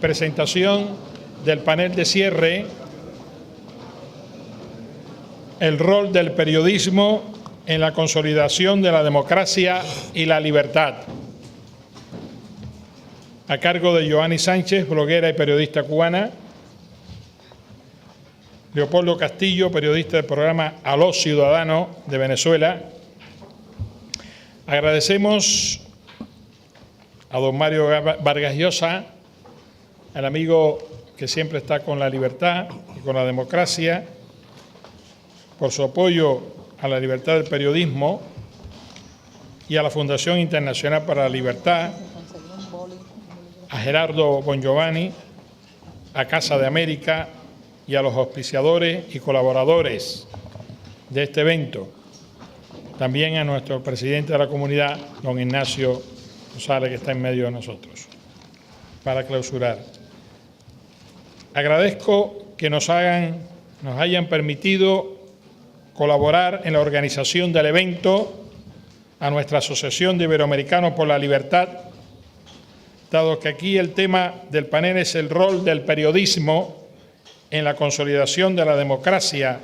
presentación del panel de cierre, el rol del periodismo en la consolidación de la democracia y la libertad, a cargo de Yoani Sánchez, bloguera y periodista cubana, Leopoldo Castillo, periodista del programa Aló Ciudadano de Venezuela. Agradecemos a don Mario Vargas Llosa, al amigo que siempre está con la libertad y con la democracia, por su apoyo a la libertad del periodismo, y a la Fundación Internacional para la Libertad, a Gerardo Bongiovanni, a Casa de América y a los auspiciadores y colaboradores de este evento. También a nuestro presidente de la comunidad, don Ignacio González, que está en medio de nosotros, para clausurar. Agradezco que nos hayan permitido colaborar en la organización del evento a nuestra Asociación de Iberoamericanos por la Libertad, dado que aquí el tema del panel es el rol del periodismo en la consolidación de la democracia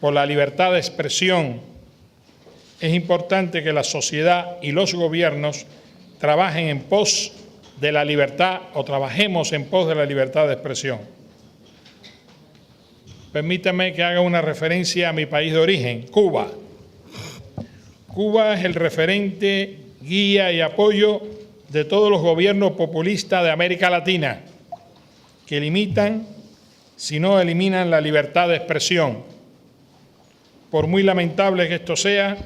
por la libertad de expresión. Es importante que la sociedad y los gobiernos trabajen en pos de la libertad o trabajemos en pos de la libertad de expresión. Permítame que haga una referencia a mi país de origen, Cuba. Cuba es el referente, guía y apoyo de todos los gobiernos populistas de América Latina, que limitan, si no eliminan, la libertad de expresión. Por muy lamentable que esto sea,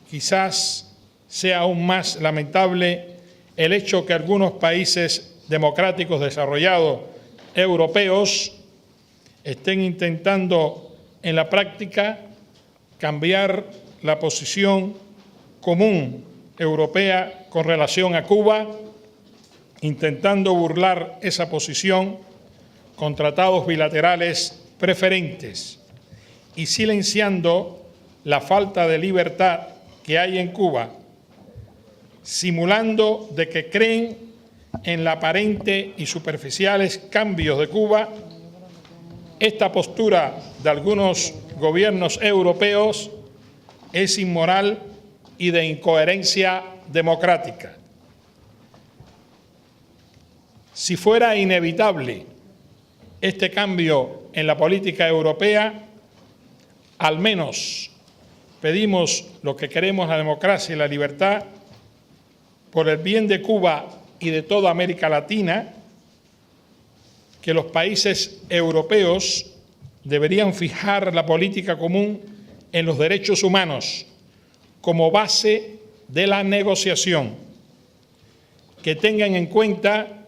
quizás sea aún más lamentable el hecho que algunos países democráticos desarrollados europeos estén intentando en la práctica cambiar la posición común europea con relación a Cuba, intentando burlar esa posición con tratados bilaterales preferentes y silenciando la falta de libertad que hay en Cuba, simulando de que creen en la aparente y superficiales cambios de Cuba. Esta postura de algunos gobiernos europeos es inmoral y de incoherencia democrática. Si fuera inevitable este cambio en la política europea, al menos pedimos lo que queremos, la democracia y la libertad, por el bien de Cuba y de toda América Latina, que los países europeos deberían fijar la política común en los derechos humanos como base de la negociación, que tengan en cuenta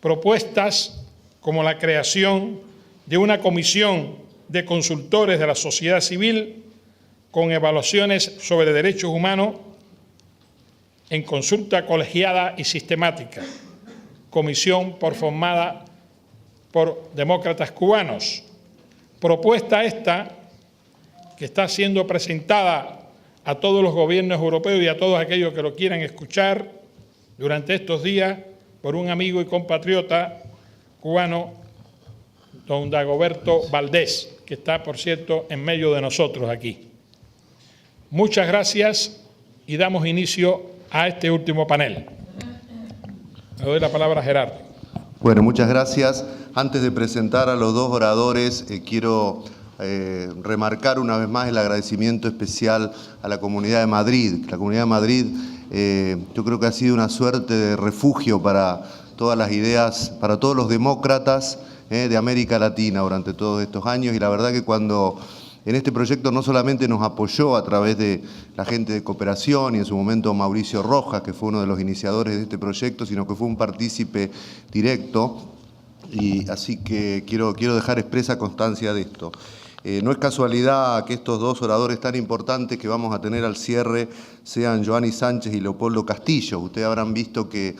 propuestas como la creación de una comisión de consultores de la sociedad civil con evaluaciones sobre derechos humanos en consulta colegiada y sistemática, comisión formada por demócratas cubanos. Propuesta esta que está siendo presentada a todos los gobiernos europeos y a todos aquellos que lo quieran escuchar durante estos días por un amigo y compatriota cubano, don Dagoberto Valdés, que está, por cierto, en medio de nosotros aquí. Muchas gracias y damos inicio a este último panel. Le doy la palabra a Gerardo. Bueno, muchas gracias. Antes de presentar a los dos oradores, quiero remarcar una vez más el agradecimiento especial a la Comunidad de Madrid. La Comunidad de Madrid yo creo que ha sido una suerte de refugio para todas las ideas, para todos los demócratas de América Latina durante todos estos años, y la verdad que cuando en este proyecto no solamente nos apoyó a través de la gente de cooperación y en su momento Mauricio Rojas, que fue uno de los iniciadores de este proyecto, sino que fue un partícipe directo, y así que quiero dejar expresa constancia de esto. No es casualidad que estos dos oradores tan importantes que vamos a tener al cierre sean Yoani Sánchez y Leopoldo Castillo. Ustedes habrán visto que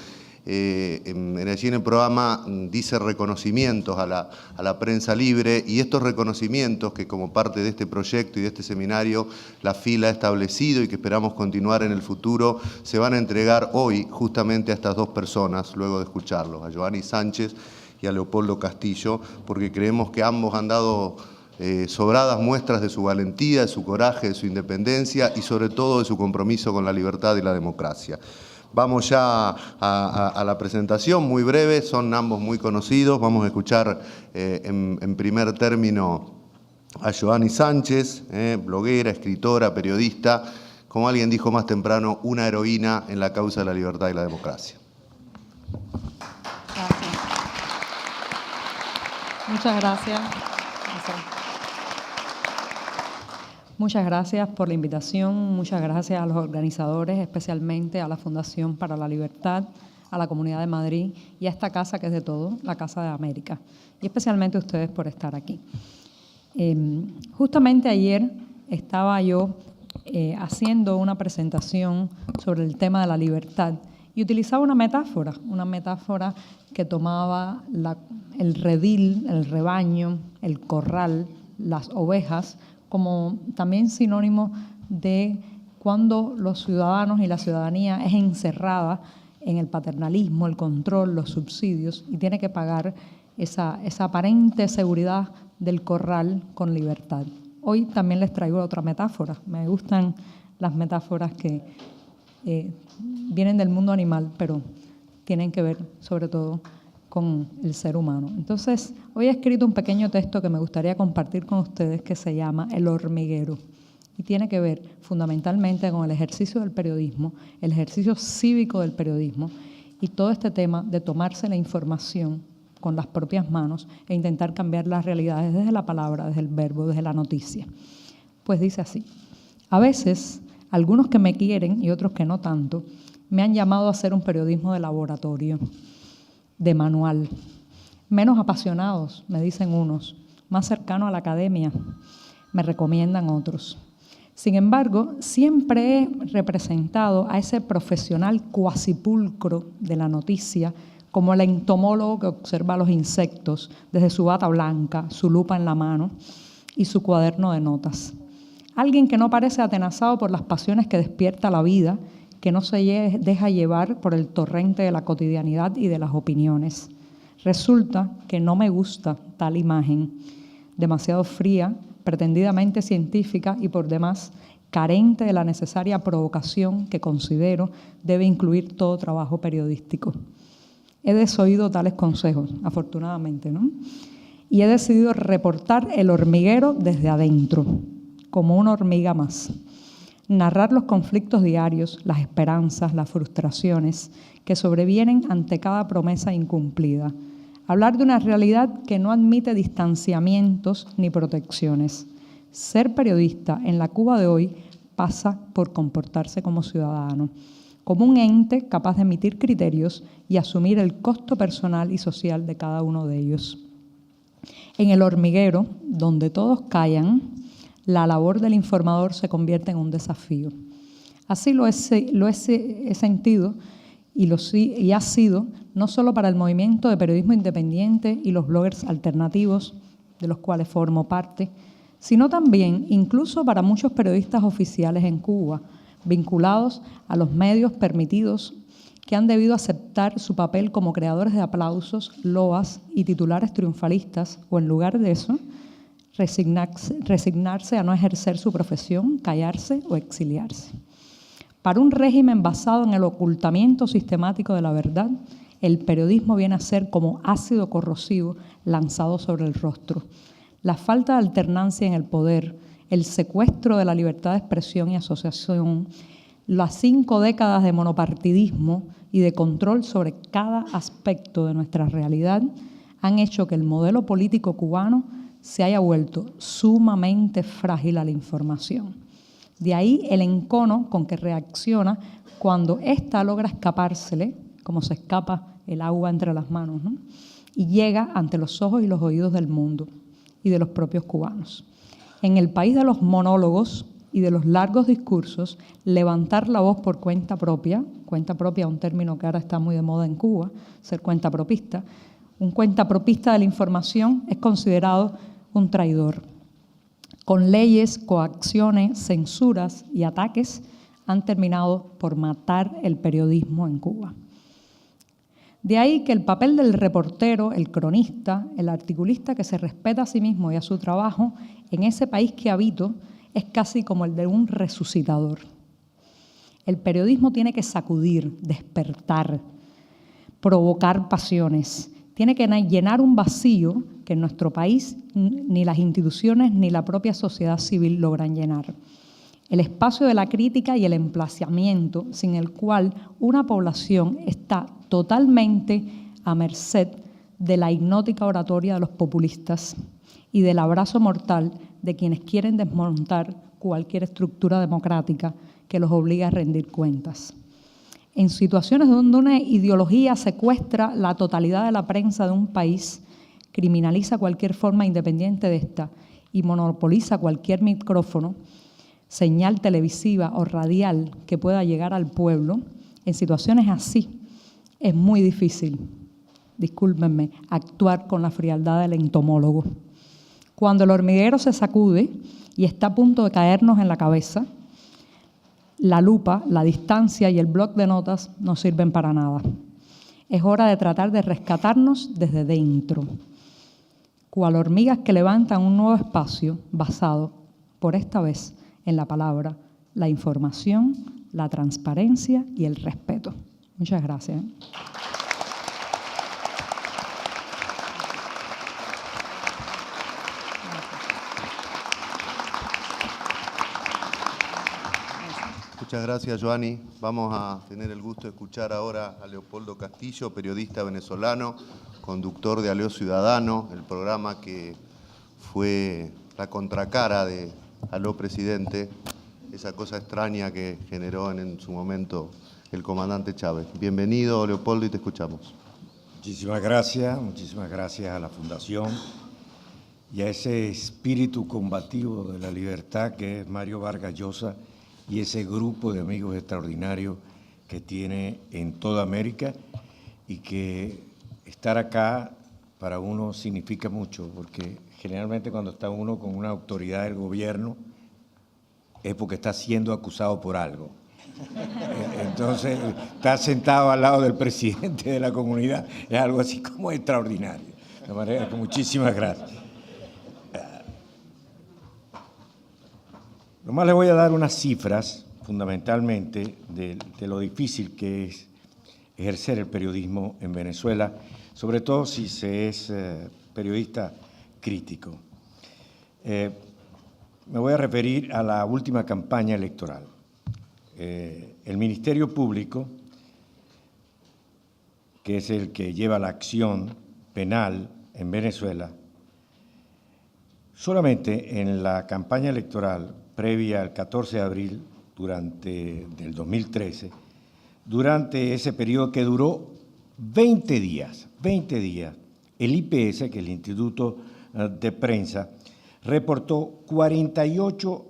allí en el programa dice reconocimientos a la prensa libre, y estos reconocimientos que como parte de este proyecto y de este seminario la FIL ha establecido y que esperamos continuar en el futuro, se van a entregar hoy justamente a estas dos personas, luego de escucharlos, a Giovanni Sánchez y a Leopoldo Castillo, porque creemos que ambos han dado sobradas muestras de su valentía, de su coraje, de su independencia y sobre todo de su compromiso con la libertad y la democracia. Vamos ya a la presentación, muy breve, son ambos muy conocidos. Vamos a escuchar en primer término a Giovanni Sánchez, bloguera, escritora, periodista, como alguien dijo más temprano, una heroína en la causa de la libertad y la democracia. Gracias. Muchas gracias. Muchas gracias por la invitación, muchas gracias a los organizadores, especialmente a la Fundación para la Libertad, a la Comunidad de Madrid y a esta casa que es de todo, la Casa de América, y especialmente a ustedes por estar aquí. Justamente ayer estaba yo haciendo una presentación sobre el tema de la libertad y utilizaba una metáfora que tomaba el redil, el rebaño, el corral, las ovejas, como también sinónimo de cuando los ciudadanos y la ciudadanía es encerrada en el paternalismo, el control, los subsidios, y tiene que pagar esa aparente seguridad del corral con libertad. Hoy también les traigo otra metáfora. Me gustan las metáforas que vienen del mundo animal, pero tienen que ver sobre todo con el ser humano. Entonces, hoy he escrito un pequeño texto que me gustaría compartir con ustedes que se llama El hormiguero y tiene que ver fundamentalmente con el ejercicio del periodismo, el ejercicio cívico del periodismo y todo este tema de tomarse la información con las propias manos e intentar cambiar las realidades desde la palabra, desde el verbo, desde la noticia. Pues dice así: a veces, algunos que me quieren y otros que no tanto, me han llamado a hacer un periodismo de laboratorio, de manual, menos apasionados, me dicen unos, más cercano a la academia, me recomiendan otros. Sin embargo, siempre he representado a ese profesional cuasipulcro de la noticia como el entomólogo que observa a los insectos desde su bata blanca, su lupa en la mano y su cuaderno de notas. Alguien que no parece atenazado por las pasiones que despierta la vida, que no se deja llevar por el torrente de la cotidianidad y de las opiniones. Resulta que no me gusta tal imagen, demasiado fría, pretendidamente científica y por demás carente de la necesaria provocación que considero debe incluir todo trabajo periodístico. He desoído tales consejos, afortunadamente, ¿no? Y he decidido reportar el hormiguero desde adentro, como una hormiga más. Narrar los conflictos diarios, las esperanzas, las frustraciones que sobrevienen ante cada promesa incumplida. Hablar de una realidad que no admite distanciamientos ni protecciones. Ser periodista en la Cuba de hoy pasa por comportarse como ciudadano, como un ente capaz de emitir criterios y asumir el costo personal y social de cada uno de ellos. En el hormiguero, donde todos callan, la labor del informador se convierte en un desafío. Así lo he sentido y ha sido no solo para el movimiento de periodismo independiente y los bloggers alternativos, de los cuales formo parte, sino también incluso para muchos periodistas oficiales en Cuba, vinculados a los medios permitidos, que han debido aceptar su papel como creadores de aplausos, loas y titulares triunfalistas, o en lugar de eso, resignarse a no ejercer su profesión, callarse o exiliarse. Para un régimen basado en el ocultamiento sistemático de la verdad, el periodismo viene a ser como ácido corrosivo lanzado sobre el rostro. La falta de alternancia en el poder, el secuestro de la libertad de expresión y asociación, las 5 décadas de monopartidismo y de control sobre cada aspecto de nuestra realidad han hecho que el modelo político cubano se haya vuelto sumamente frágil a la información. De ahí el encono con que reacciona cuando ésta logra escapársele, como se escapa el agua entre las manos, ¿no? Y llega ante los ojos y los oídos del mundo y de los propios cubanos. En el país de los monólogos, y de los largos discursos, levantar la voz por cuenta propia, un término que ahora está muy de moda en Cuba, ser cuentapropista. Un cuentapropista de la información es considerado un traidor. Con leyes, coacciones, censuras y ataques han terminado por matar el periodismo en Cuba. De ahí que el papel del reportero, el cronista, el articulista que se respeta a sí mismo y a su trabajo en ese país que habito es casi como el de un resucitador. El periodismo tiene que sacudir, despertar, provocar pasiones. Tiene que llenar un vacío que en nuestro país ni las instituciones ni la propia sociedad civil logran llenar. El espacio de la crítica y el emplazamiento sin el cual una población está totalmente a merced de la hipnótica oratoria de los populistas y del abrazo mortal de quienes quieren desmontar cualquier estructura democrática que los obligue a rendir cuentas. En situaciones donde una ideología secuestra la totalidad de la prensa de un país, criminaliza cualquier forma independiente de esta y monopoliza cualquier micrófono, señal televisiva o radial que pueda llegar al pueblo, en situaciones así es muy difícil, discúlpenme, actuar con la frialdad del entomólogo. Cuando el hormiguero se sacude y está a punto de caernos en la cabeza, la lupa, la distancia y el bloc de notas no sirven para nada. Es hora de tratar de rescatarnos desde dentro, cual hormigas que levantan un nuevo espacio basado, por esta vez, en la palabra, la información, la transparencia y el respeto. Muchas gracias. Muchas gracias, Joanny. Vamos a tener el gusto de escuchar ahora a Leopoldo Castillo, periodista venezolano, conductor de Aló Ciudadano, el programa que fue la contracara de Aló Presidente, esa cosa extraña que generó en su momento el comandante Chávez. Bienvenido, Leopoldo, y te escuchamos. Muchísimas gracias a la Fundación y a ese espíritu combativo de la libertad que es Mario Vargas Llosa y ese grupo de amigos extraordinarios que tiene en toda América, y que estar acá para uno significa mucho, porque generalmente cuando está uno con una autoridad del gobierno es porque está siendo acusado por algo. Entonces, estar sentado al lado del presidente de la comunidad es algo así como extraordinario. De manera que muchísimas gracias. Nomás le voy a dar unas cifras, fundamentalmente, de lo difícil que es ejercer el periodismo en Venezuela, sobre todo si se es periodista crítico. Me voy a referir a la última campaña electoral. El Ministerio Público, que es el que lleva la acción penal en Venezuela, solamente en la campaña electoral previa al 14 de abril del 2013, durante ese periodo que duró 20 días, el IPS, que es el Instituto de Prensa, reportó 48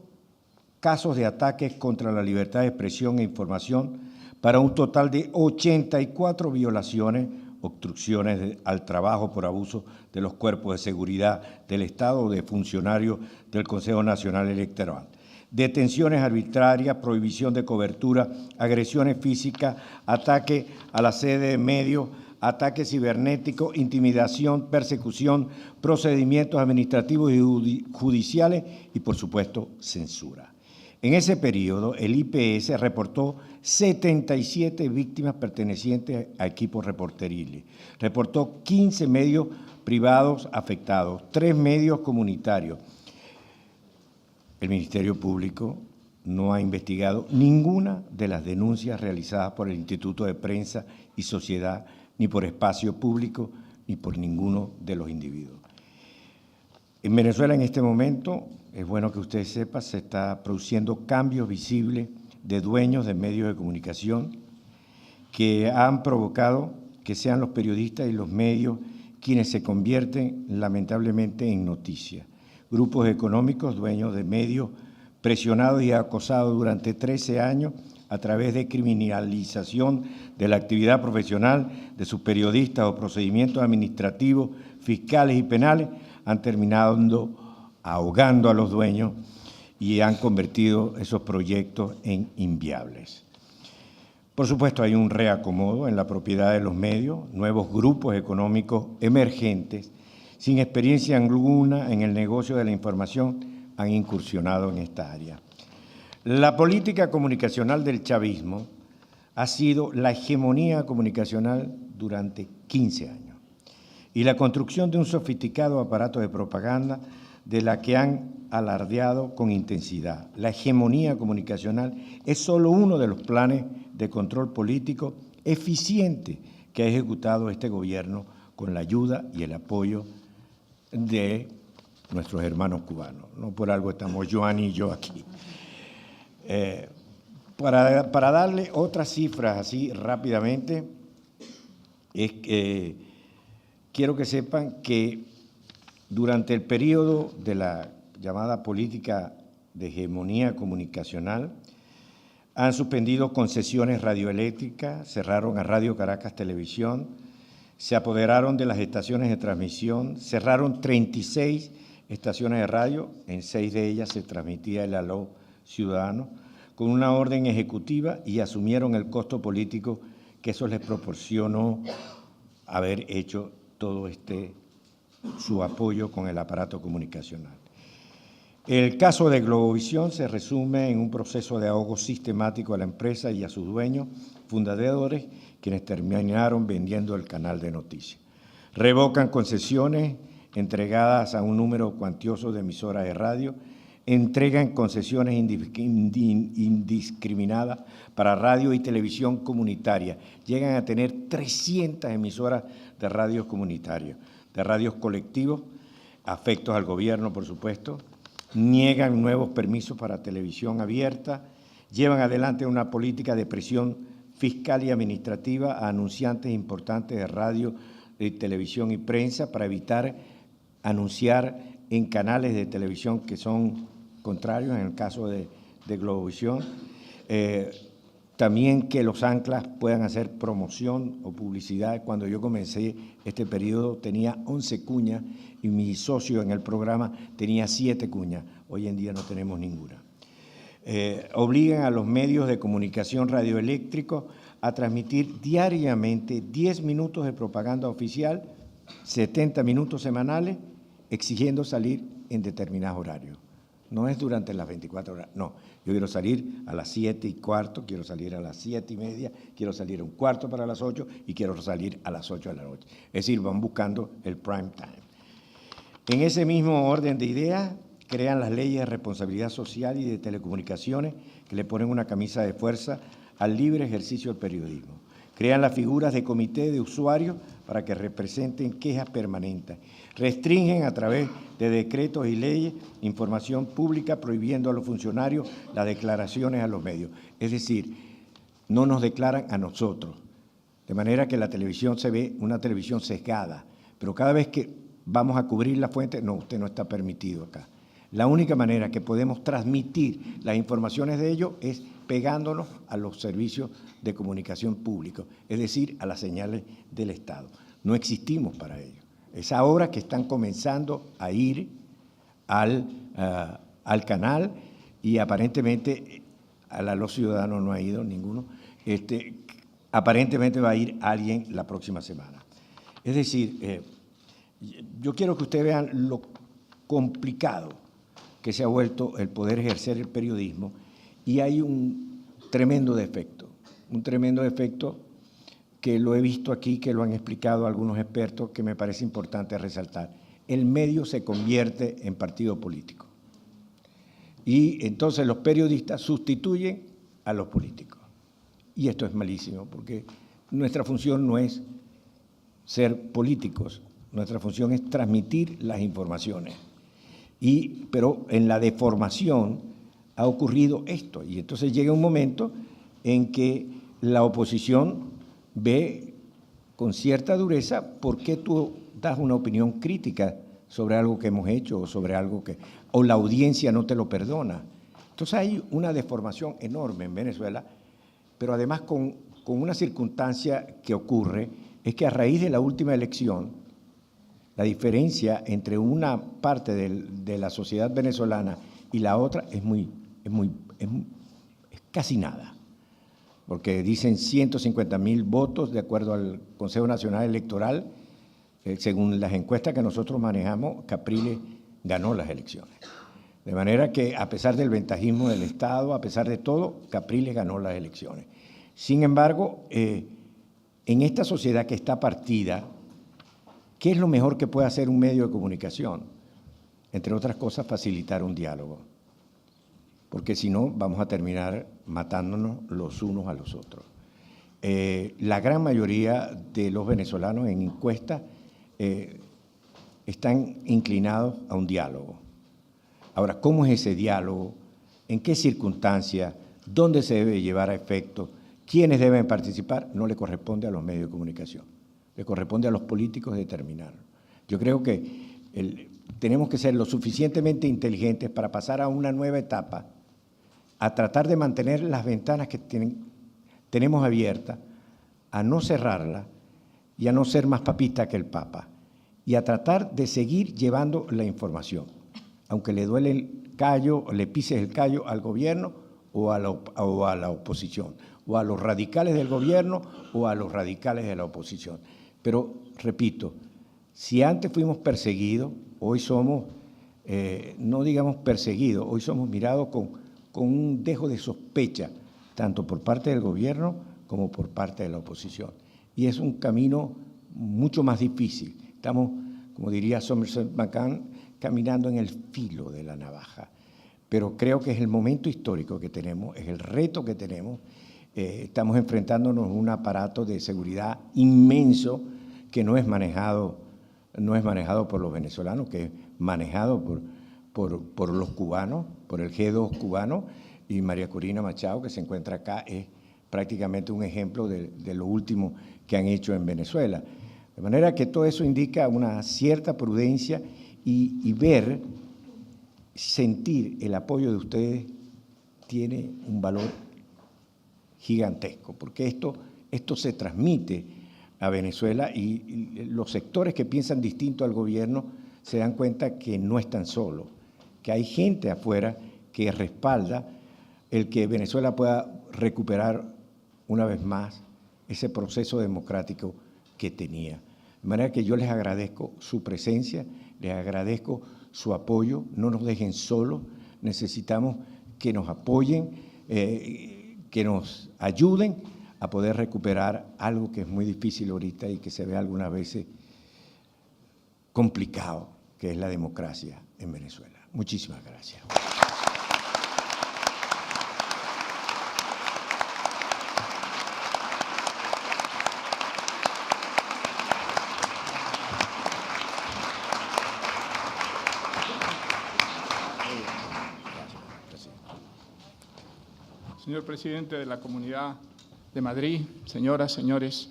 casos de ataques contra la libertad de expresión e información para un total de 84 violaciones, obstrucciones al trabajo por abuso de los cuerpos de seguridad del Estado o de funcionarios del Consejo Nacional Electoral, detenciones arbitrarias, prohibición de cobertura, agresiones físicas, ataque a la sede de medios, ataque cibernético, intimidación, persecución, procedimientos administrativos y judiciales y, por supuesto, censura. En ese periodo, el IPS reportó 77 víctimas pertenecientes a equipos reporteriles. Reportó 15 medios privados afectados, 3 medios comunitarios. El Ministerio Público no ha investigado ninguna de las denuncias realizadas por el Instituto de Prensa y Sociedad, ni por Espacio Público, ni por ninguno de los individuos. En Venezuela en este momento, es bueno que usted sepa, se está produciendo cambios visibles de dueños de medios de comunicación que han provocado que sean los periodistas y los medios quienes se convierten lamentablemente en noticias. Grupos económicos, dueños de medios presionados y acosados durante 13 años a través de criminalización de la actividad profesional de sus periodistas o procedimientos administrativos, fiscales y penales, han terminado ahogando a los dueños y han convertido esos proyectos en inviables. Por supuesto, hay un reacomodo en la propiedad de los medios, nuevos grupos económicos emergentes, sin experiencia alguna en el negocio de la información, han incursionado en esta área. La política comunicacional del chavismo ha sido la hegemonía comunicacional durante 15 años y la construcción de un sofisticado aparato de propaganda de la que han alardeado con intensidad. La hegemonía comunicacional es solo uno de los planes de control político eficiente que ha ejecutado este gobierno con la ayuda y el apoyo de nuestros hermanos cubanos. No por algo estamos Joan y yo aquí. Para darle otras cifras así rápidamente, quiero que sepan que durante el periodo de la llamada política de hegemonía comunicacional, han suspendido concesiones radioeléctricas, cerraron a Radio Caracas Televisión, se apoderaron de las estaciones de transmisión, cerraron 36 estaciones de radio, en 6 de ellas se transmitía el Aló Ciudadano, con una orden ejecutiva y asumieron el costo político que eso les proporcionó haber hecho todo su apoyo con el aparato comunicacional. El caso de Globovisión se resume en un proceso de ahogo sistemático a la empresa y a sus dueños, fundadores, quienes terminaron vendiendo el canal de noticias. Revocan concesiones entregadas a un número cuantioso de emisoras de radio, entregan concesiones indiscriminadas para radio y televisión comunitaria. Llegan a tener 300 emisoras de radios comunitarios, de radios colectivos, afectos al gobierno, por supuesto. Niegan nuevos permisos para televisión abierta, llevan adelante una política de presión fiscal y administrativa a anunciantes importantes de radio, de televisión y prensa para evitar anunciar en canales de televisión que son contrarios, en el caso de Globovisión. También que los anclas puedan hacer promoción o publicidad. Cuando yo comencé este periodo tenía 11 cuñas y mi socio en el programa tenía 7 cuñas. Hoy en día no tenemos ninguna. Obligan a los medios de comunicación radioeléctricos a transmitir diariamente 10 minutos de propaganda oficial, 70 minutos semanales, exigiendo salir en determinados horarios. No es durante las 24 horas, no. Yo quiero salir a las 7:15, quiero salir a las 7:30, quiero salir a 1/4 para las 8 y quiero salir a las 8 de la noche. Es decir, van buscando el prime time. En ese mismo orden de ideas, crean las leyes de responsabilidad social y de telecomunicaciones que le ponen una camisa de fuerza al libre ejercicio del periodismo. Crean las figuras de comité de usuarios para que representen quejas permanentes. Restringen a través de decretos y leyes información pública prohibiendo a los funcionarios las declaraciones a los medios. Es decir, no nos declaran a nosotros. De manera que la televisión se ve una televisión sesgada. Pero cada vez que vamos a cubrir la fuente, no, usted no está permitido acá. La única manera que podemos transmitir las informaciones de ellos es pegándonos a los servicios de comunicación públicos, es decir, a las señales del Estado. No existimos para ello. Es ahora que están comenzando a ir al canal y aparentemente a los ciudadanos no ha ido ninguno. Aparentemente va a ir alguien la próxima semana. Es decir, yo quiero que ustedes vean lo complicado que se ha vuelto el poder ejercer el periodismo y hay un tremendo defecto que lo he visto aquí, que lo han explicado algunos expertos, que me parece importante resaltar. El medio se convierte en partido político y entonces los periodistas sustituyen a los políticos. Y esto es malísimo porque nuestra función no es ser políticos, nuestra función es transmitir las informaciones. Pero en la deformación ha ocurrido esto y entonces llega un momento en que la oposición ve con cierta dureza por qué tú das una opinión crítica sobre algo que hemos hecho o sobre algo o la audiencia no te lo perdona. Entonces hay una deformación enorme en Venezuela, pero además con una circunstancia que ocurre, es que a raíz de la última elección, la diferencia entre una parte de la sociedad venezolana y la otra es casi nada, porque dicen 150.000 votos de acuerdo al Consejo Nacional Electoral. Según las encuestas que nosotros manejamos, Capriles ganó las elecciones. De manera que, a pesar del ventajismo del Estado, a pesar de todo, Capriles ganó las elecciones. Sin embargo, en esta sociedad que está partida, ¿qué es lo mejor que puede hacer un medio de comunicación? Entre otras cosas, facilitar un diálogo. Porque si no, vamos a terminar matándonos los unos a los otros. La gran mayoría de los venezolanos en encuestas están inclinados a un diálogo. Ahora, ¿cómo es ese diálogo? ¿En qué circunstancias? ¿Dónde se debe llevar a efecto? ¿Quiénes deben participar? No le corresponde a los medios de comunicación, le corresponde a los políticos determinarlo. Yo creo que tenemos que ser lo suficientemente inteligentes para pasar a una nueva etapa, a tratar de mantener las ventanas que tenemos abiertas, a no cerrarlas y a no ser más papista que el Papa, y a tratar de seguir llevando la información, aunque le duele el callo, le pises el callo al gobierno o a la oposición, o a los radicales del gobierno o a los radicales de la oposición. Pero, repito, si antes fuimos perseguidos, hoy somos, no digamos perseguidos, hoy somos mirados con un dejo de sospecha, tanto por parte del gobierno como por parte de la oposición. Y es un camino mucho más difícil. Estamos, como diría Somerset Maugham, caminando en el filo de la navaja. Pero creo que es el momento histórico que tenemos, es el reto que tenemos. Estamos enfrentándonos a un aparato de seguridad inmenso que no es manejado por los venezolanos, que es manejado por los cubanos, por el G2 cubano, y María Corina Machado, que se encuentra acá, es prácticamente un ejemplo de lo último que han hecho en Venezuela. De manera que todo eso indica una cierta prudencia y ver, sentir el apoyo de ustedes tiene un valor gigantesco, porque esto se transmite a Venezuela y los sectores que piensan distinto al gobierno se dan cuenta que no están solos, que hay gente afuera que respalda el que Venezuela pueda recuperar una vez más ese proceso democrático que tenía. De manera que yo les agradezco su presencia, les agradezco su apoyo, no nos dejen solos, necesitamos que nos apoyen, que nos ayuden a poder recuperar algo que es muy difícil ahorita y que se ve algunas veces complicado, que es la democracia en Venezuela. Muchísimas gracias. Señor presidente de la Comunidad de Madrid, señoras, señores,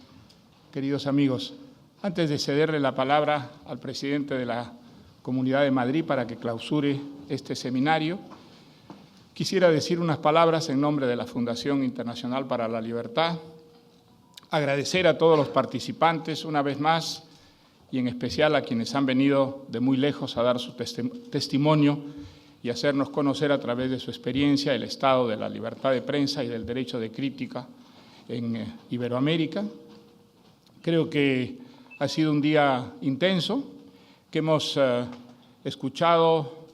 queridos amigos, antes de cederle la palabra al presidente de la Comunidad de Madrid para que clausure este seminario, quisiera decir unas palabras en nombre de la Fundación Internacional para la Libertad, agradecer a todos los participantes una vez más y en especial a quienes han venido de muy lejos a dar su testimonio y hacernos conocer a través de su experiencia el estado de la libertad de prensa y del derecho de crítica en Iberoamérica. Creo que ha sido un día intenso, que hemos escuchado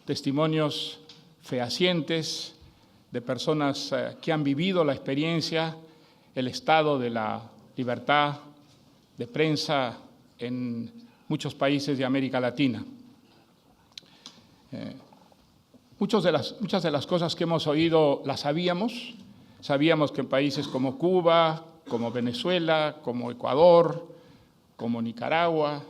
testimonios fehacientes de personas que han vivido la experiencia, el estado de la libertad de prensa en muchos países de América Latina. Muchas de las cosas que hemos oído las sabíamos. Sabíamos que en países como Cuba, como Venezuela, como Ecuador, como Nicaragua,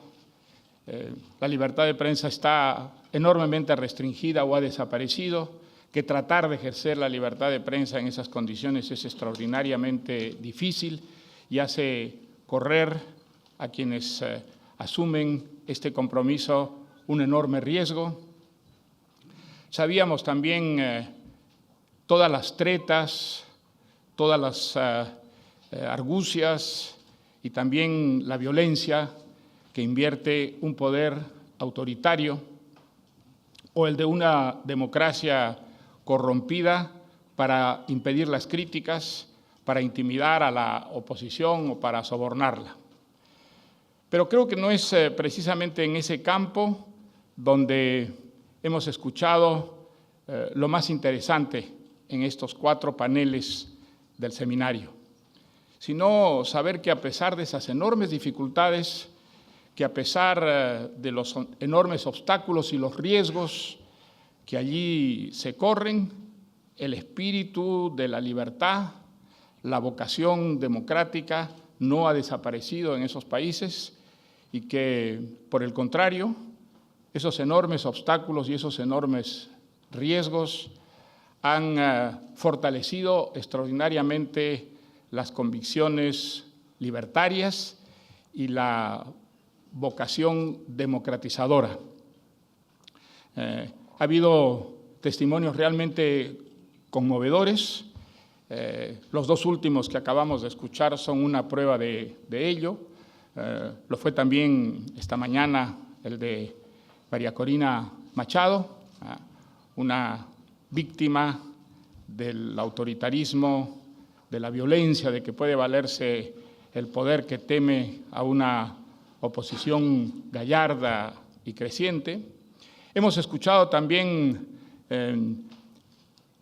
la libertad de prensa está enormemente restringida o ha desaparecido, que tratar de ejercer la libertad de prensa en esas condiciones es extraordinariamente difícil y hace correr a quienes asumen este compromiso un enorme riesgo. Sabíamos también todas las tretas, todas las argucias y también la violencia que invierte un poder autoritario o el de una democracia corrompida para impedir las críticas, para intimidar a la oposición o para sobornarla. Pero creo que no es precisamente en ese campo donde hemos escuchado lo más interesante en estos 4 paneles del seminario, sino saber que a pesar de esas enormes dificultades, que a pesar de los enormes obstáculos y los riesgos que allí se corren, el espíritu de la libertad, la vocación democrática no ha desaparecido en esos países y que, por el contrario, esos enormes obstáculos y esos enormes riesgos han fortalecido extraordinariamente las convicciones libertarias y la vocación democratizadora. Ha habido testimonios realmente conmovedores. Los 2 últimos que acabamos de escuchar son una prueba de ello. Lo fue también esta mañana el de María Corina Machado, una víctima del autoritarismo, de la violencia, de que puede valerse el poder que teme a una oposición gallarda y creciente. Hemos escuchado también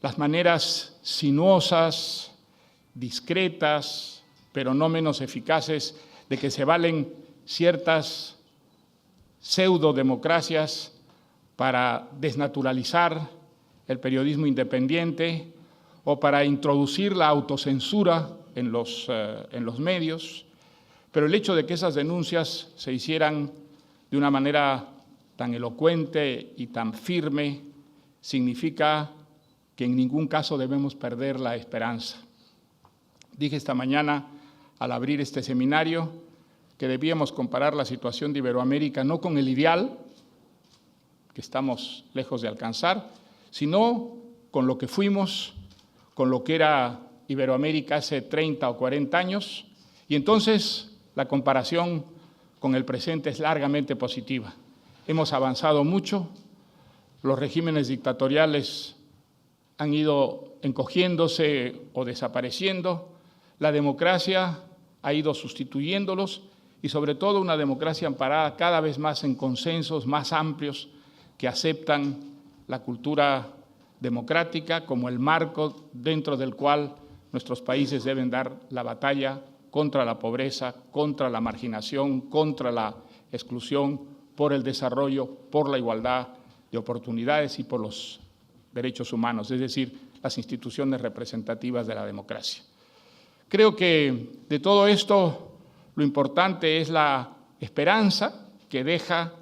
las maneras sinuosas, discretas, pero no menos eficaces, de que se valen ciertas pseudodemocracias para desnaturalizar el periodismo independiente o para introducir la autocensura en los medios. Pero el hecho de que esas denuncias se hicieran de una manera tan elocuente y tan firme significa que en ningún caso debemos perder la esperanza. Dije esta mañana, al abrir este seminario, que debíamos comparar la situación de Iberoamérica no con el ideal, que estamos lejos de alcanzar, sino con lo que fuimos, con lo que era Iberoamérica hace 30 o 40 años, y entonces la comparación con el presente es largamente positiva. Hemos avanzado mucho, los regímenes dictatoriales han ido encogiéndose o desapareciendo, la democracia ha ido sustituyéndolos y sobre todo una democracia amparada cada vez más en consensos más amplios que aceptan la cultura democrática como el marco dentro del cual nuestros países deben dar la batalla contra la pobreza, contra la marginación, contra la exclusión, por el desarrollo, por la igualdad de oportunidades y por los derechos humanos, es decir, las instituciones representativas de la democracia. Creo que de todo esto lo importante es la esperanza que deja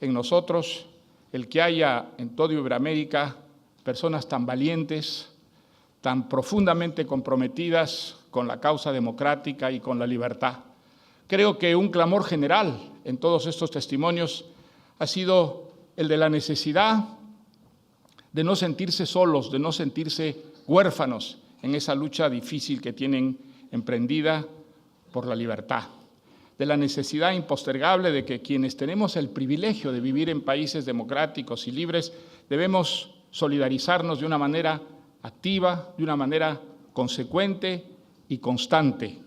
en nosotros el que haya en toda Iberoamérica personas tan valientes, tan profundamente comprometidas con la causa democrática y con la libertad. Creo que un clamor general en todos estos testimonios ha sido el de la necesidad de no sentirse solos, de no sentirse huérfanos en esa lucha difícil que tienen emprendida por la libertad, de la necesidad impostergable de que quienes tenemos el privilegio de vivir en países democráticos y libres debemos solidarizarnos de una manera activa, de una manera consecuente y constante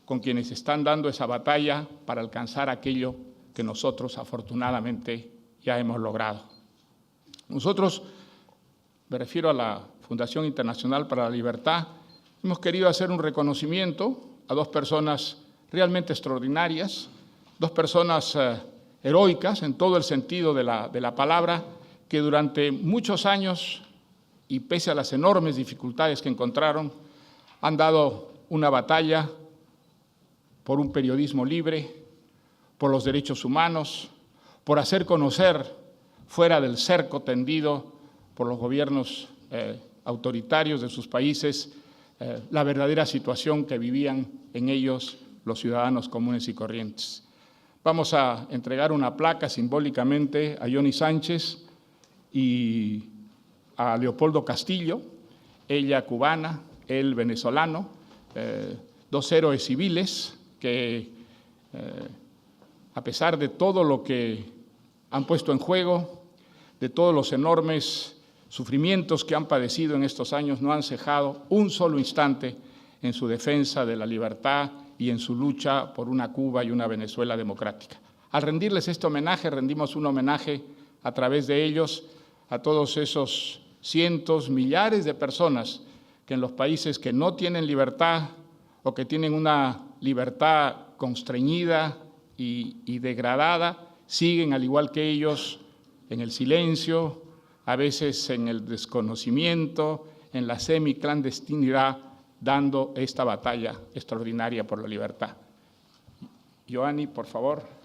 con quienes están dando esa batalla para alcanzar aquello que nosotros afortunadamente ya hemos logrado. Nosotros, me refiero a la Fundación Internacional para la Libertad, hemos querido hacer un reconocimiento a 2 personas realmente extraordinarias, 2 personas heroicas en todo el sentido de la palabra, que durante muchos años y pese a las enormes dificultades que encontraron, han dado una batalla por un periodismo libre, por los derechos humanos, por hacer conocer fuera del cerco tendido por los gobiernos autoritarios de sus países la verdadera situación que vivían en ellos los ciudadanos comunes y corrientes. Vamos a entregar una placa simbólicamente a Johnny Sánchez y a Leopoldo Castillo ella cubana, él venezolano, dos héroes civiles que, a pesar de todo lo que han puesto en juego, de todos los enormes sufrimientos que han padecido en estos años, no han cejado un solo instante en su defensa de la libertad y en su lucha por una Cuba y una Venezuela democrática. Al rendirles este homenaje, rendimos un homenaje a través de ellos a todos esos cientos, millares de personas que en los países que no tienen libertad o que tienen una libertad constreñida y degradada, siguen, al igual que ellos, en el silencio, a veces en el desconocimiento, en la semiclandestinidad, dando esta batalla extraordinaria por la libertad. Joanny, por favor.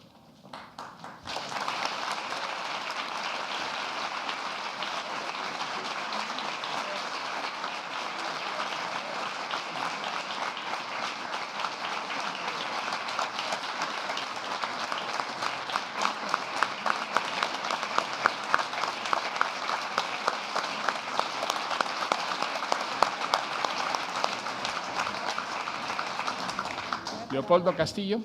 Leopoldo Castillo.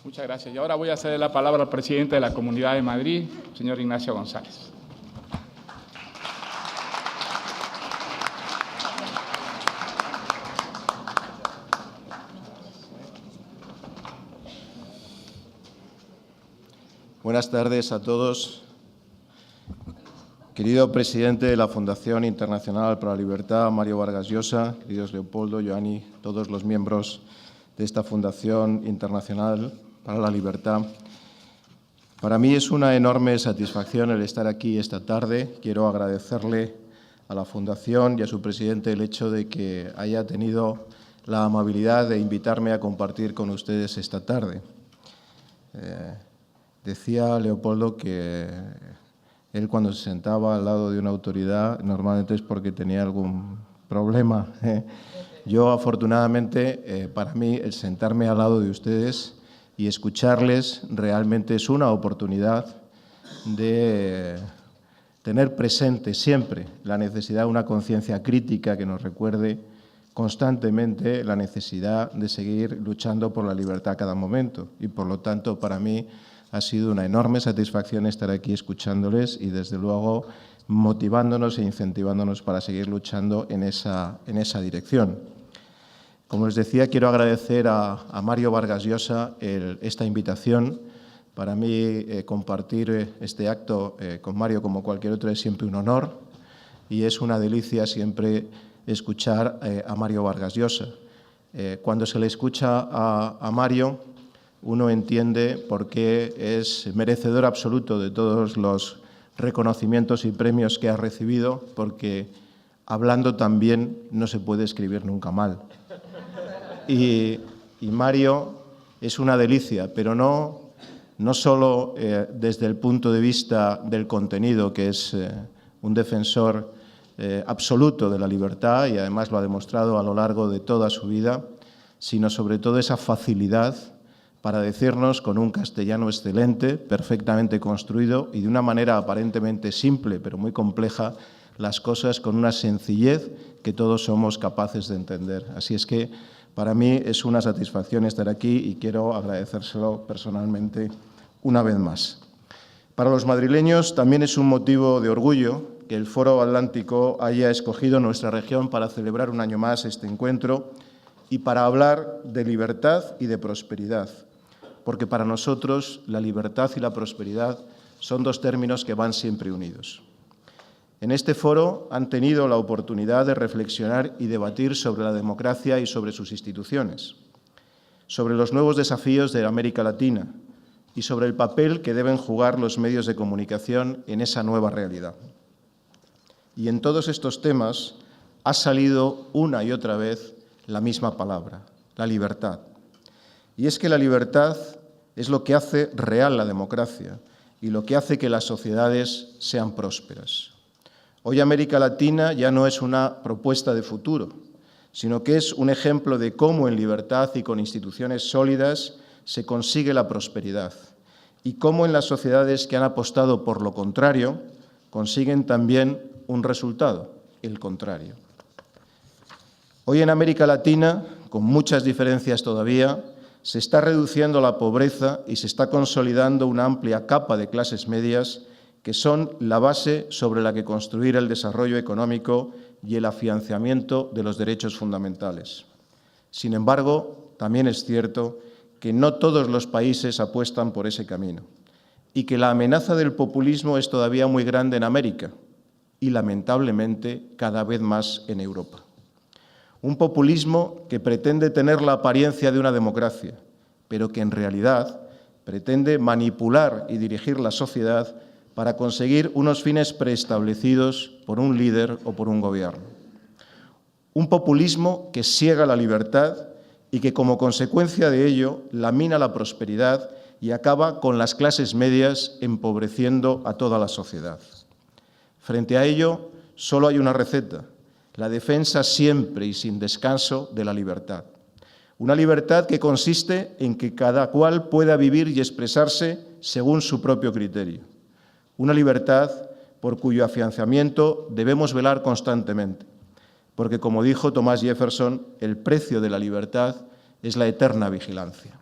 Muchas gracias. Y ahora voy a ceder la palabra al presidente de la Comunidad de Madrid, señor Ignacio González. Buenas tardes a todos. Querido presidente de la Fundación Internacional para la Libertad, Mario Vargas Llosa, queridos Leopoldo, Joanny, todos los miembros de esta Fundación Internacional para la Libertad. Para mí es una enorme satisfacción el estar aquí esta tarde. Quiero agradecerle a la Fundación y a su presidente el hecho de que haya tenido la amabilidad de invitarme a compartir con ustedes esta tarde. Decía Leopoldo que él, cuando se sentaba al lado de una autoridad, normalmente es porque tenía algún problema. Yo, afortunadamente, para mí, el sentarme al lado de ustedes y escucharles realmente es una oportunidad de tener presente siempre la necesidad de una conciencia crítica que nos recuerde constantemente la necesidad de seguir luchando por la libertad a cada momento. Y, por lo tanto, para mí ha sido una enorme satisfacción estar aquí escuchándoles y, desde luego, motivándonos e incentivándonos para seguir luchando en esa dirección. Como les decía, quiero agradecer a Mario Vargas Llosa esta invitación. Para mí, compartir este acto con Mario, como cualquier otro, es siempre un honor y es una delicia siempre escuchar a Mario Vargas Llosa. Cuando se le escucha a Mario, uno entiende por qué es merecedor absoluto de todos los reconocimientos y premios que ha recibido, porque hablando tan bien no se puede escribir nunca mal. Y Mario es una delicia, pero no solo desde el punto de vista del contenido, que es un defensor absoluto de la libertad y además lo ha demostrado a lo largo de toda su vida, sino sobre todo esa facilidad para decirnos con un castellano excelente, perfectamente construido y de una manera aparentemente simple pero muy compleja, las cosas con una sencillez que todos somos capaces de entender. Así es que para mí es una satisfacción estar aquí y quiero agradecérselo personalmente una vez más. Para los madrileños también es un motivo de orgullo que el Foro Atlántico haya escogido nuestra región para celebrar un año más este encuentro y para hablar de libertad y de prosperidad, porque para nosotros la libertad y la prosperidad son dos términos que van siempre unidos. En este foro han tenido la oportunidad de reflexionar y debatir sobre la democracia y sobre sus instituciones, sobre los nuevos desafíos de América Latina y sobre el papel que deben jugar los medios de comunicación en esa nueva realidad. Y en todos estos temas ha salido una y otra vez la misma palabra, la libertad. Y es que la libertad es lo que hace real la democracia y lo que hace que las sociedades sean prósperas. Hoy América Latina ya no es una propuesta de futuro, sino que es un ejemplo de cómo en libertad y con instituciones sólidas se consigue la prosperidad y cómo en las sociedades que han apostado por lo contrario consiguen también un resultado, el contrario. Hoy en América Latina, con muchas diferencias todavía, se está reduciendo la pobreza y se está consolidando una amplia capa de clases medias que son la base sobre la que construir el desarrollo económico y el afianzamiento de los derechos fundamentales. Sin embargo, también es cierto que no todos los países apuestan por ese camino y que la amenaza del populismo es todavía muy grande en América y, lamentablemente, cada vez más en Europa. Un populismo que pretende tener la apariencia de una democracia, pero que en realidad pretende manipular y dirigir la sociedad para conseguir unos fines preestablecidos por un líder o por un gobierno. Un populismo que ciega la libertad y que, como consecuencia de ello, lamina la prosperidad y acaba con las clases medias, empobreciendo a toda la sociedad. Frente a ello, solo hay una receta: la defensa siempre y sin descanso de la libertad. Una libertad que consiste en que cada cual pueda vivir y expresarse según su propio criterio. Una libertad por cuyo afianzamiento debemos velar constantemente, porque, como dijo Thomas Jefferson, el precio de la libertad es la eterna vigilancia.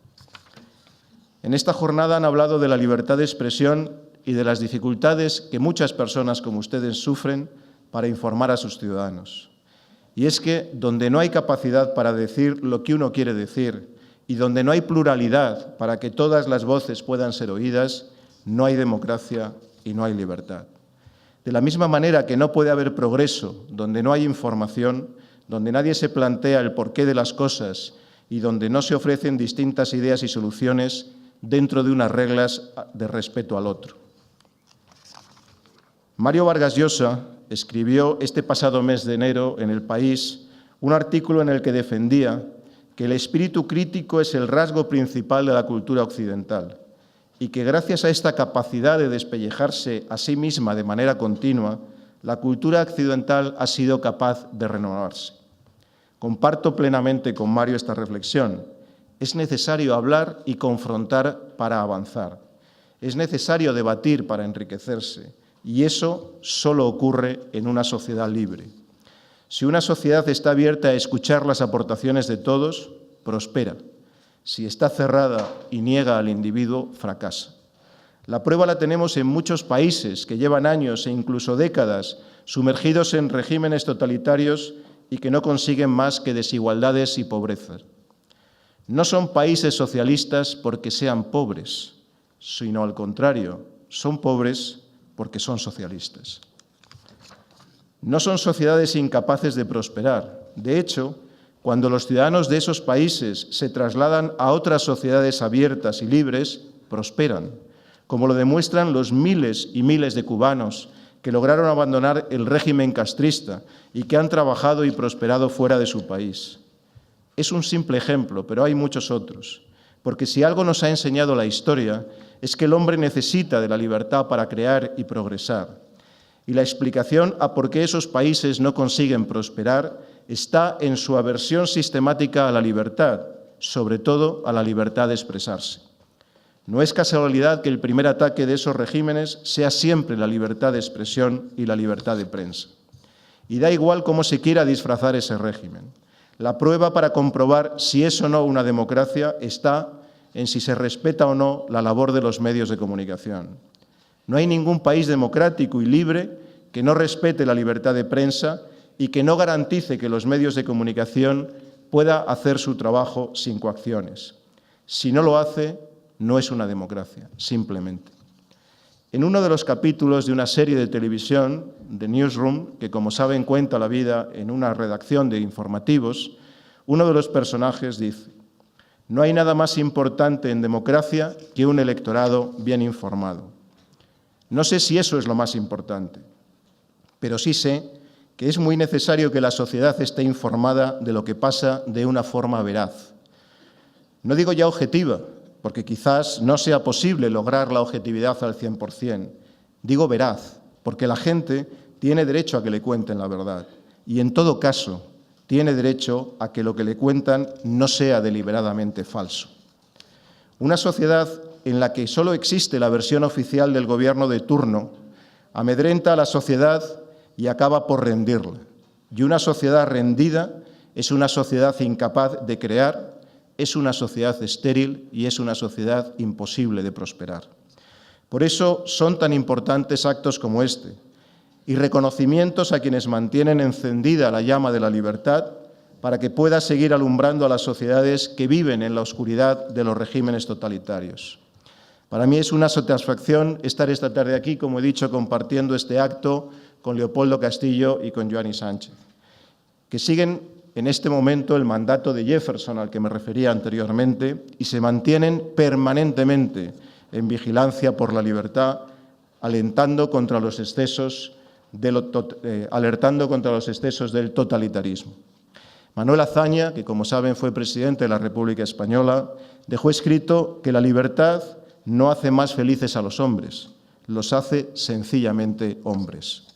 En esta jornada han hablado de la libertad de expresión y de las dificultades que muchas personas como ustedes sufren para informar a sus ciudadanos. Y es que donde no hay capacidad para decir lo que uno quiere decir y donde no hay pluralidad para que todas las voces puedan ser oídas, no hay democracia y no hay libertad. De la misma manera que no puede haber progreso donde no hay información, donde nadie se plantea el porqué de las cosas y donde no se ofrecen distintas ideas y soluciones dentro de unas reglas de respeto al otro. Mario Vargas Llosa escribió este pasado mes de enero en El País un artículo en el que defendía que el espíritu crítico es el rasgo principal de la cultura occidental y que gracias a esta capacidad de despellejarse a sí misma de manera continua, la cultura occidental ha sido capaz de renovarse. Comparto plenamente con Mario esta reflexión. Es necesario hablar y confrontar para avanzar. Es necesario debatir para enriquecerse. Y eso solo ocurre en una sociedad libre. Si una sociedad está abierta a escuchar las aportaciones de todos, prospera. Si está cerrada y niega al individuo, fracasa. La prueba la tenemos en muchos países que llevan años e incluso décadas sumergidos en regímenes totalitarios y que no consiguen más que desigualdades y pobreza. No son países socialistas porque sean pobres, sino al contrario, son pobres porque son socialistas. No son sociedades incapaces de prosperar. De hecho, cuando los ciudadanos de esos países se trasladan a otras sociedades abiertas y libres, prosperan, como lo demuestran los miles y miles de cubanos que lograron abandonar el régimen castrista y que han trabajado y prosperado fuera de su país. Es un simple ejemplo, pero hay muchos otros, porque si algo nos ha enseñado la historia es que el hombre necesita de la libertad para crear y progresar. Y la explicación a por qué esos países no consiguen prosperar está en su aversión sistemática a la libertad, sobre todo a la libertad de expresarse. No es casualidad que el primer ataque de esos regímenes sea siempre la libertad de expresión y la libertad de prensa. Y da igual cómo se quiera disfrazar ese régimen. La prueba para comprobar si es o no una democracia está en si se respeta o no la labor de los medios de comunicación. No hay ningún país democrático y libre que no respete la libertad de prensa y que no garantice que los medios de comunicación puedan hacer su trabajo sin coacciones. Si no lo hace, no es una democracia, simplemente. En uno de los capítulos de una serie de televisión, The Newsroom, que como saben cuenta la vida en una redacción de informativos, uno de los personajes dice: no hay nada más importante en democracia que un electorado bien informado. No sé si eso es lo más importante, pero sí sé que es muy necesario que la sociedad esté informada de lo que pasa de una forma veraz. No digo ya objetiva, porque quizás no sea posible lograr la objetividad al 100%. Digo veraz, porque la gente tiene derecho a que le cuenten la verdad y, en todo caso, tiene derecho a que lo que le cuentan no sea deliberadamente falso. Una sociedad en la que solo existe la versión oficial del gobierno de turno amedrenta a la sociedad y acaba por rendirla. Y una sociedad rendida es una sociedad incapaz de crear, es una sociedad estéril y es una sociedad imposible de prosperar. Por eso son tan importantes actos como este y reconocimientos a quienes mantienen encendida la llama de la libertad para que pueda seguir alumbrando a las sociedades que viven en la oscuridad de los regímenes totalitarios. Para mí es una satisfacción estar esta tarde aquí, como he dicho, compartiendo este acto con Leopoldo Castillo y con Joanny Sánchez, que siguen en este momento el mandato de Jefferson al que me refería anteriormente y se mantienen permanentemente en vigilancia por la libertad, alertando contra los excesos del totalitarismo. Manuel Azaña, que como saben fue presidente de la República Española, dejó escrito que la libertad no hace más felices a los hombres, los hace sencillamente hombres.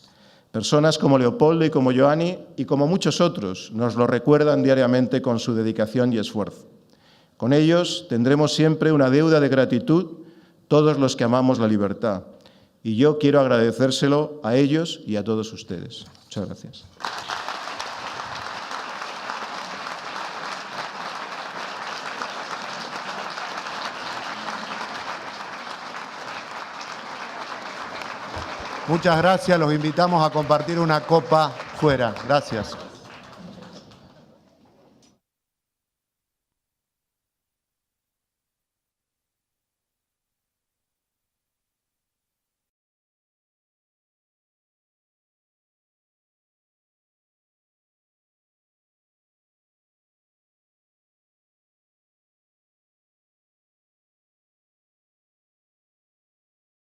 Personas como Leopoldo y como Joanny y como muchos otros nos lo recuerdan diariamente con su dedicación y esfuerzo. Con ellos tendremos siempre una deuda de gratitud todos los que amamos la libertad. Y yo quiero agradecérselo a ellos y a todos ustedes. Muchas gracias. Muchas gracias, los invitamos a compartir una copa fuera. Gracias.